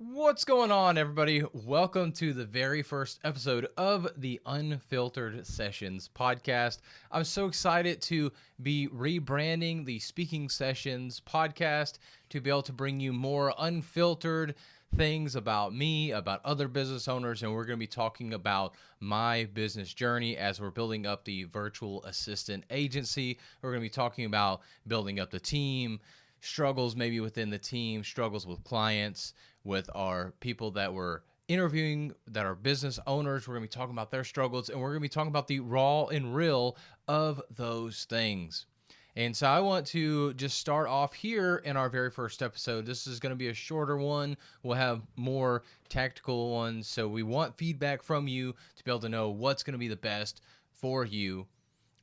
What's going on, everybody? Welcome to the very first episode of the Unfiltered Sessions podcast. I'm so excited to be rebranding the Speaking Sessions podcast to be able to bring you more unfiltered things about me, about other business owners, and we're going to be talking about my business journey as we're building up the virtual assistant agency. We're going to be talking about building up the team, struggles maybe within the team, struggles with clients, with our people that we're interviewing that are business owners. We're going to be talking about their struggles, and we're going to be talking about the raw and real of those things. And so I want to just start off here in our very first episode. This is going to be a shorter one. We'll have more tactical ones. So we want feedback from you to be able to know what's going to be the best for you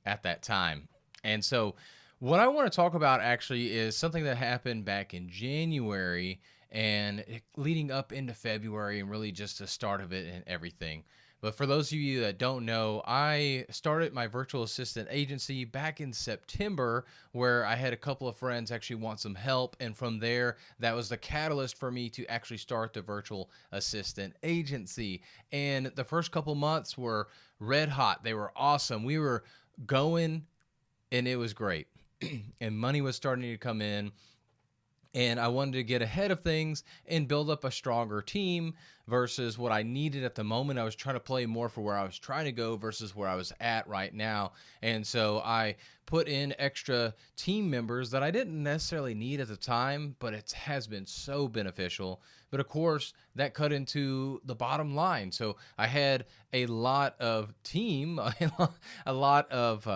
at that time. And so what I want to talk about actually is something that happened back in January and leading up into February and really just the start of it and everything. But for those of you that don't know, I started my virtual assistant agency back in September, where I had a couple of friends actually want some help. And from there, that was the catalyst for me to actually start the virtual assistant agency. And the first couple months were red hot. They were awesome. We were going and it was great. And money was starting to come in. And I wanted to get ahead of things and build up a stronger team versus what I needed at the moment. I was trying to play more for where I was trying to go versus where I was at right now. And so I put in extra team members that I didn't necessarily need at the time, but it has been so beneficial. But of course, that cut into the bottom line. So I had a lot of team, a lot of,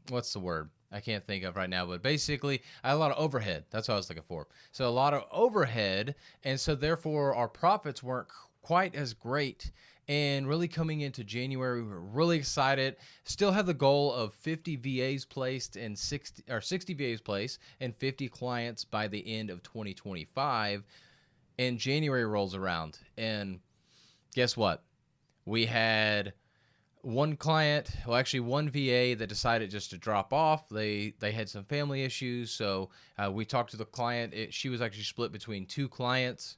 what's the word? I can't think of right now, but basically I had a lot of overhead. That's what I was looking for. So a lot of overhead, and so therefore our profits weren't quite as great. And really coming into January, we were really excited. Still have the goal of 50 VAs placed and 60 VAs placed and 50 clients by the end of 2025. And January rolls around, and guess what? We had one client, well, actually one VA that decided just to drop off. They had some family issues, so we talked to the client. She was actually split between two clients.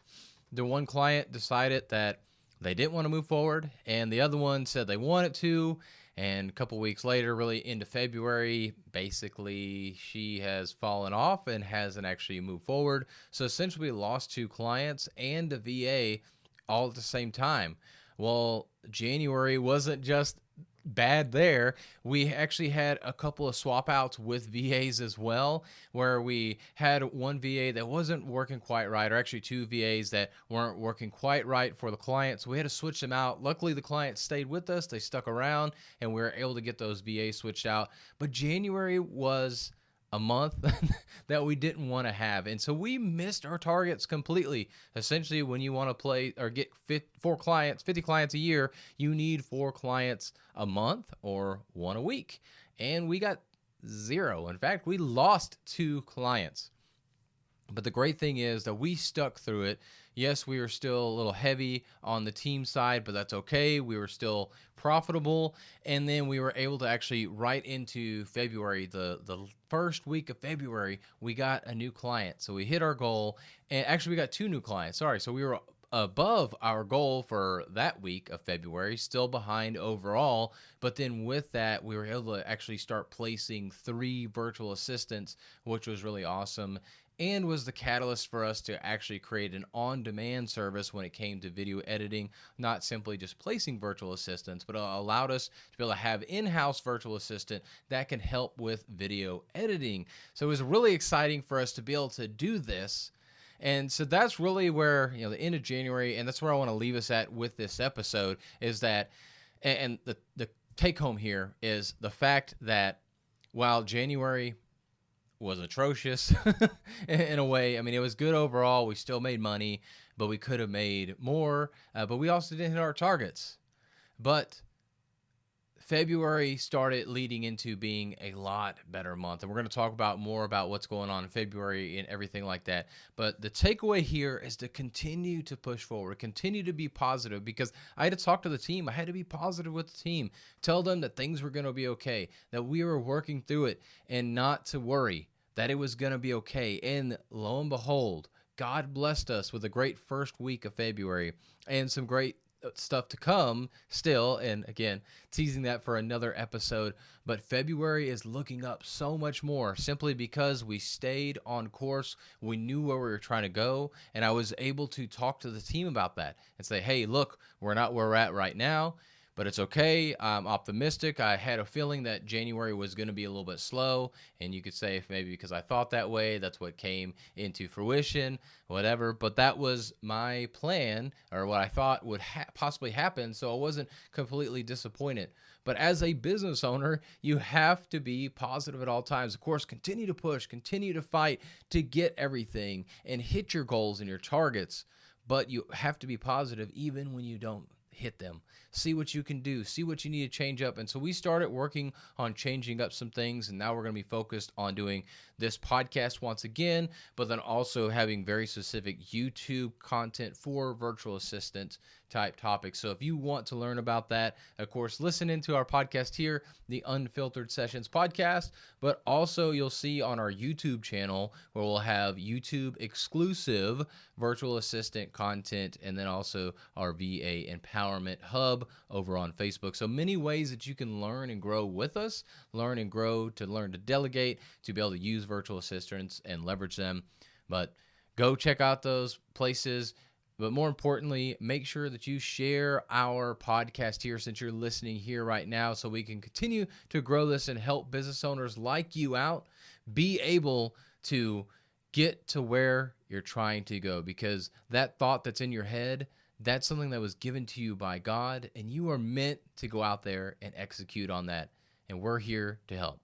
The one client decided that they didn't want to move forward, and the other one said they wanted to. And a couple weeks later, really into February, basically she has fallen off and hasn't actually moved forward. So essentially, we lost two clients and a VA all at the same time. Well, January wasn't just bad there. We actually had a couple of swap outs with VAs as well, where we had one VA that wasn't working quite right, or actually two VAs that weren't working quite right for the client. So we had to switch them out. Luckily, the client stayed with us. They stuck around, and we were able to get those VAs switched out. But January was a month that we didn't want to have. And so we missed our targets completely. Essentially, when you want to play or get 50 clients a year, you need 4 clients a month or 1 a week. And we got 0. In fact, we lost 2 clients. But the great thing is that we stuck through it. Yes, we were still a little heavy on the team side, but that's okay. We were still profitable. And then we were able to actually, right into February, the first week of February, we got a new client. So we hit our goal. And actually, we got 2 new clients. Sorry. So we were above our goal for that week of February, still behind overall. But then with that, we were able to actually start placing 3 virtual assistants, which was really awesome, and was the catalyst for us to actually create an on-demand service when it came to video editing, not simply just placing virtual assistants, but allowed us to be able to have in-house virtual assistant that can help with video editing. So it was really exciting for us to be able to do this. And so that's really where, the end of January, and that's where I want to leave us at with this episode, is that, and the take home here is the fact that while January was atrocious in a way, I mean, it was good overall. We still made money, but we could have made more, but we also didn't hit our targets. But February started leading into being a lot better month. And we're going to talk more about what's going on in February and everything like that. But the takeaway here is to continue to push forward, continue to be positive, because I had to talk to the team. I had to be positive with the team, tell them that things were going to be okay, that we were working through it, and not to worry, that it was going to be okay. And lo and behold, God blessed us with a great first week of February and some great stuff to come still. And again, teasing that for another episode. But February is looking up so much more simply because we stayed on course. We knew where we were trying to go. And I was able to talk to the team about that and say, hey, look, we're not where we're at right now, but it's okay. I'm optimistic. I had a feeling that January was going to be a little bit slow, and you could say if maybe because I thought that way, that's what came into fruition, whatever. But that was my plan, or what I thought would possibly happen, so I wasn't completely disappointed. But as a business owner, you have to be positive at all times. Of course, continue to push, continue to fight to get everything and hit your goals and your targets. But you have to be positive even when you don't hit them. See what you can do, see what you need to change up. And so we started working on changing up some things, and now we're going to be focused on doing this podcast once again, but then also having very specific YouTube content for virtual assistant type topics. So if you want to learn about that, of course, listen into our podcast here, the Unfiltered Sessions podcast, but also you'll see on our YouTube channel where we'll have YouTube exclusive virtual assistant content, and then also our VA Empowerment Hub over on Facebook. So many ways that you can learn and grow with us, learn and grow, to learn to delegate, to be able to use virtual assistants and leverage them. But go check out those places. But more importantly, make sure that you share our podcast here since you're listening here right now, so we can continue to grow this and help business owners like you out be able to get to where you're trying to go. Because that thought that's in your head, that's something that was given to you by God, and you are meant to go out there and execute on that. And we're here to help.